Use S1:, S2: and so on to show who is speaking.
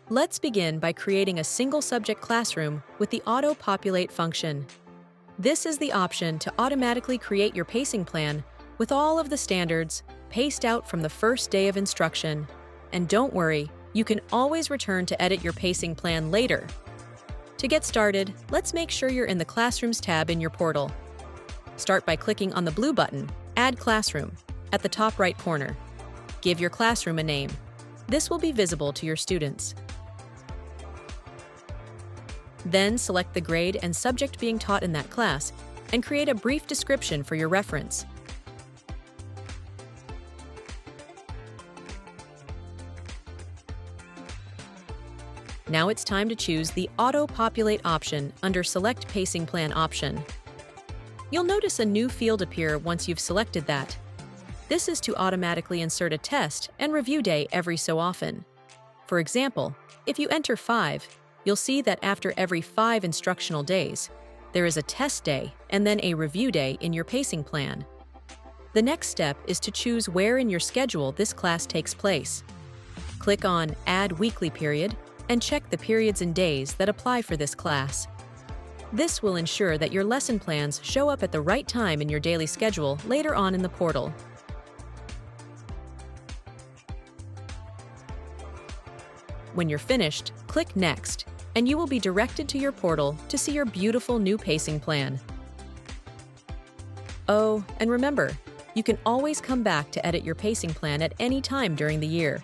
S1: Let's begin by creating a single-subject classroom with the Auto-Populate function. This is the option to automatically create your pacing plan with all of the standards paced out from the first day of instruction. And don't worry, you can always return to edit your pacing plan later. To get started, let's make sure you're in the Classrooms tab in your portal. Start by clicking on the blue button, Add Classroom, at the top right corner. Give your classroom a name. This will be visible to your students. Then select the grade and subject being taught in that class and create a brief description for your reference. Now it's time to choose the Auto-Populate option under Select Pacing Plan option. You'll notice a new field appear once you've selected that. This is to automatically insert a test and review day every so often. For example, if you enter 5, you'll see that after every 5 instructional days, there is a test day and then a review day in your pacing plan. The next step is to choose where in your schedule this class takes place. Click on Add Weekly Period and check the periods and days that apply for this class. This will ensure that your lesson plans show up at the right time in your daily schedule later on in the portal. When you're finished, click Next, and you will be directed to your portal to see your beautiful new pacing plan. Oh, and remember, you can always come back to edit your pacing plan at any time during the year.